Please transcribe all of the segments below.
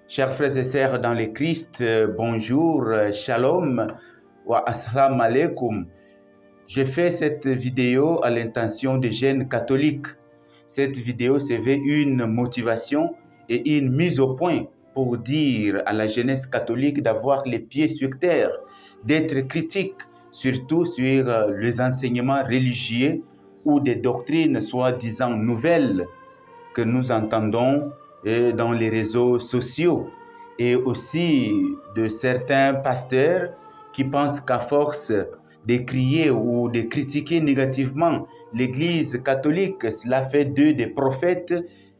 Chers frères et sœurs dans le Christ, bonjour, shalom, wa assalamu alaikum. Je fais cette vidéo à l'intention des jeunes catholiques. Cette vidéo se veut une motivation et une mise au point pour dire à la jeunesse catholique d'avoir les pieds sur terre, d'être critique, surtout sur les enseignements religieux ou des doctrines soi-disant nouvelles que nous entendons dans les réseaux sociaux, et aussi de certains pasteurs qui pensent qu'à force de crier ou de critiquer négativement l'Église catholique, cela fait d'eux des prophètes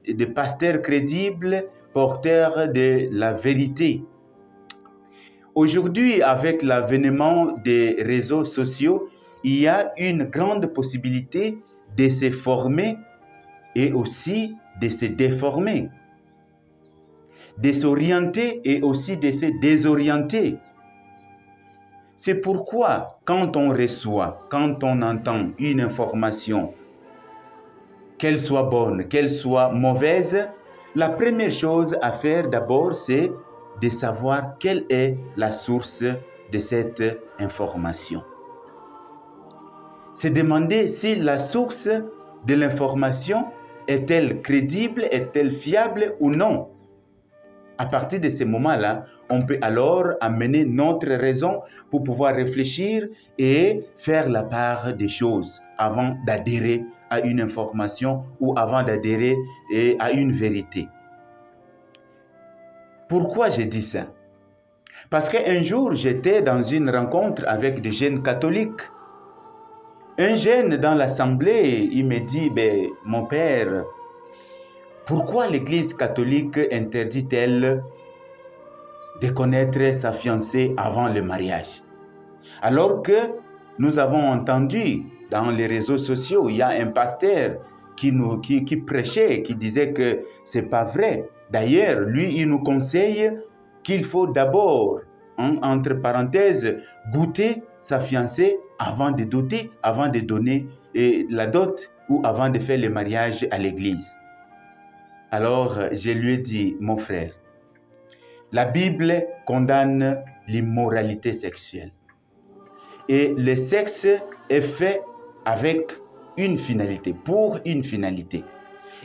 et des pasteurs crédibles, porteurs de la vérité. Aujourd'hui, avec l'avènement des réseaux sociaux, il y a une grande possibilité de se former et aussi de se déformer, de s'orienter et aussi de se désorienter. C'est pourquoi quand on reçoit, quand on entend une information, qu'elle soit bonne, qu'elle soit mauvaise, la première chose à faire d'abord, c'est de savoir quelle est la source de cette information. C'est demander si la source de l'information est-elle crédible, est-elle fiable ou non. À partir de ce moment-là, on peut alors amener notre raison pour pouvoir réfléchir et faire la part des choses avant d'adhérer à une information ou avant d'adhérer à une vérité. Pourquoi j'ai dit ça? Parce qu'un jour, j'étais dans une rencontre avec des jeunes catholiques. Un jeune dans l'assemblée, il me dit, mon père, pourquoi l'Église catholique interdit-elle de connaître sa fiancée avant le mariage? Alors que nous avons entendu dans les réseaux sociaux, il y a un pasteur qui prêchait, qui disait que c'est pas vrai. D'ailleurs, lui, il nous conseille qu'il faut d'abord, entre parenthèses, goûter sa fiancée avant de doter, avant de donner la dot ou avant de faire le mariage à l'église. Alors, je lui ai dit, mon frère, la Bible condamne l'immoralité sexuelle. Et le sexe est fait avec une finalité, pour une finalité.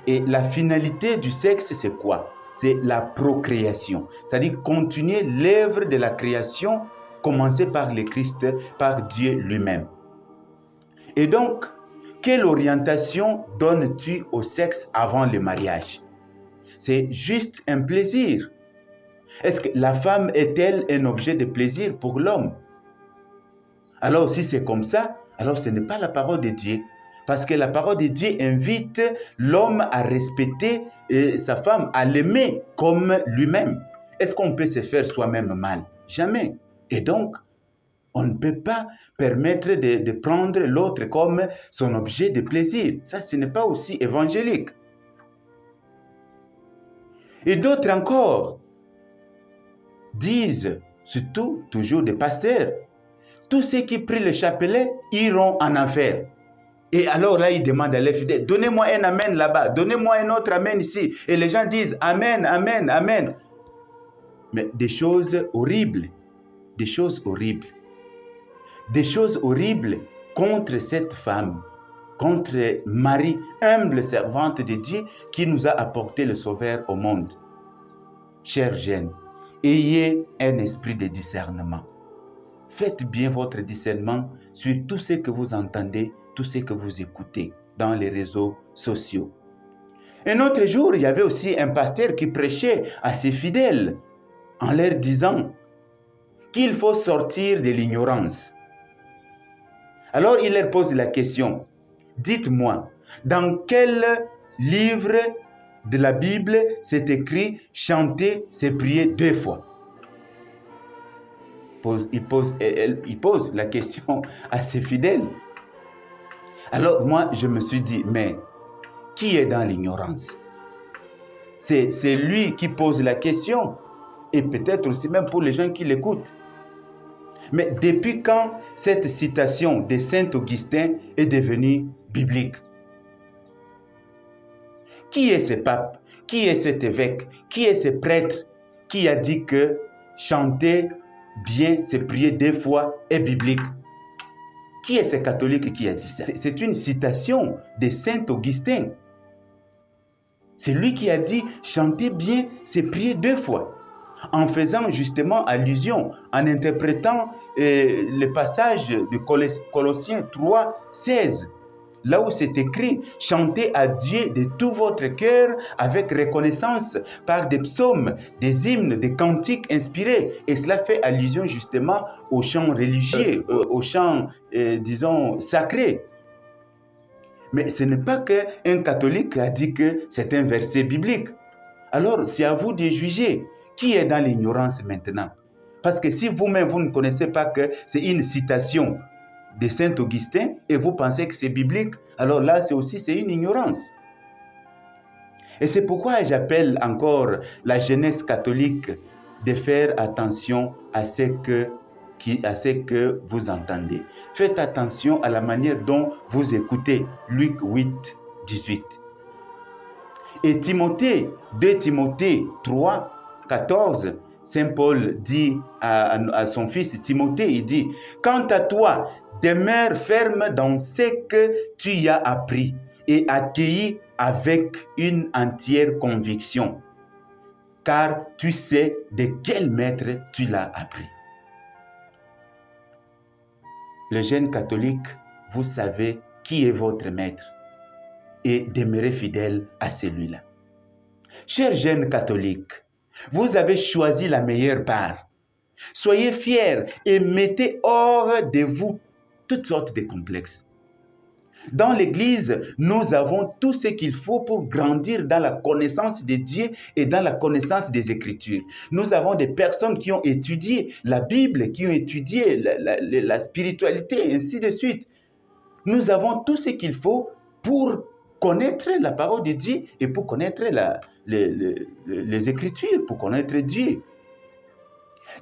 Et la finalité du sexe, c'est quoi? C'est la procréation. C'est-à-dire continuer l'œuvre de la création commencée par le Christ, par Dieu lui-même. Et donc, quelle orientation donnes-tu au sexe avant le mariage? C'est juste un plaisir. Est-ce que la femme est-elle un objet de plaisir pour l'homme? Alors, si c'est comme ça, alors ce n'est pas la parole de Dieu. Parce que la parole de Dieu invite l'homme à respecter sa femme, à l'aimer comme lui-même. Est-ce qu'on peut se faire soi-même mal? Jamais. Et donc, on ne peut pas permettre de prendre l'autre comme son objet de plaisir. Ça, ce n'est pas aussi évangélique. Et d'autres encore disent, surtout toujours des pasteurs, tous ceux qui prient le chapelet iront en enfer. Et alors là, ils demandent à les fidèles, donnez-moi un amen là-bas, donnez-moi un autre amen ici. Et les gens disent amen, amen, amen. Mais des choses horribles, des choses horribles. Des choses horribles contre cette femme, contre Marie, humble servante de Dieu qui nous a apporté le Sauveur au monde. Chers jeunes, ayez un esprit de discernement. Faites bien votre discernement sur tout ce que vous entendez, tout ce que vous écoutez dans les réseaux sociaux. Un autre jour, il y avait aussi un pasteur qui prêchait à ses fidèles en leur disant qu'il faut sortir de l'ignorance. Alors il leur pose la question, dites-moi, dans quel livre de la Bible c'est écrit « chanter, c'est prier 2 fois » Il pose la question à ses fidèles. Alors moi, je me suis dit, mais qui est dans l'ignorance? C'est lui qui pose la question, et peut-être aussi même pour les gens qui l'écoutent. Mais depuis quand cette citation de Saint Augustin est devenue biblique? Qui est ce pape? Qui est cet évêque? Qui est ce prêtre qui a dit que chanter bien, c'est prier 2 fois est biblique? Qui est ce catholique qui a dit ça? C'est une citation de Saint Augustin. C'est lui qui a dit chanter bien, c'est prier 2 fois. En faisant justement allusion, en interprétant le passage de Colossiens 3, 16, là où c'est écrit « Chantez à Dieu de tout votre cœur avec reconnaissance par des psaumes, des hymnes, des cantiques inspirés ». Et cela fait allusion justement aux chants religieux, aux chants, disons, sacrés. Mais ce n'est pas qu'un catholique a dit que c'est un verset biblique. Alors, c'est à vous de juger qui est dans l'ignorance maintenant. Parce que si vous-même, vous ne connaissez pas que c'est une citation de Saint Augustin et vous pensez que c'est biblique, alors là, c'est une ignorance. Et c'est pourquoi j'appelle encore la jeunesse catholique de faire attention à ce que vous entendez. Faites attention à la manière dont vous écoutez Luc 8, 18. Et Timothée, 2 Timothée 3, 14, Saint Paul dit à son fils Timothée, il dit, « Quant à toi, demeure ferme dans ce que tu y as appris et accueilli avec une entière conviction, car tu sais de quel maître tu l'as appris. » Les jeunes catholiques, vous savez qui est votre maître et demeurez fidèles à celui-là. Chers jeunes catholiques, vous avez choisi la meilleure part. Soyez fiers et mettez hors de vous toutes sortes de complexes. Dans l'Église, nous avons tout ce qu'il faut pour grandir dans la connaissance de Dieu et dans la connaissance des Écritures. Nous avons des personnes qui ont étudié la Bible, qui ont étudié la spiritualité, et ainsi de suite. Nous avons tout ce qu'il faut pour connaître la parole de Dieu et pour connaître les Écritures, pour connaître Dieu.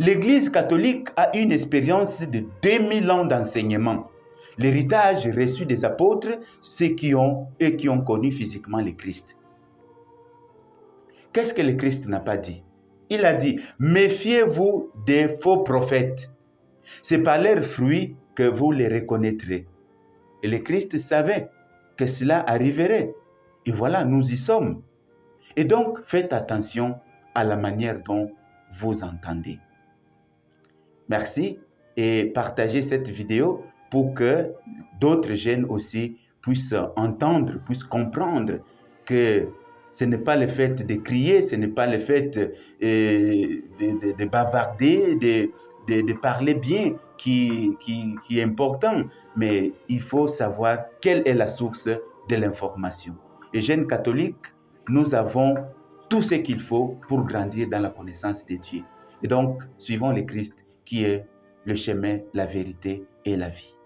L'Église catholique a une expérience de 2000 ans d'enseignement. L'héritage reçu des apôtres, ceux qui ont connu physiquement le Christ. Qu'est-ce que le Christ n'a pas dit? Il a dit, méfiez-vous des faux prophètes. C'est par leurs fruits que vous les reconnaîtrez. Et le Christ savait que cela arriverait. Et voilà, nous y sommes. Et donc, faites attention à la manière dont vous entendez. Merci et partagez cette vidéo pour que d'autres jeunes aussi puissent entendre, puissent comprendre que ce n'est pas le fait de crier, ce n'est pas le fait de bavarder, de parler bien qui est important, mais il faut savoir quelle est la source de l'information. Les jeunes catholiques, nous avons tout ce qu'il faut pour grandir dans la connaissance de Dieu. Et donc, suivons le Christ qui est le chemin, la vérité et la vie.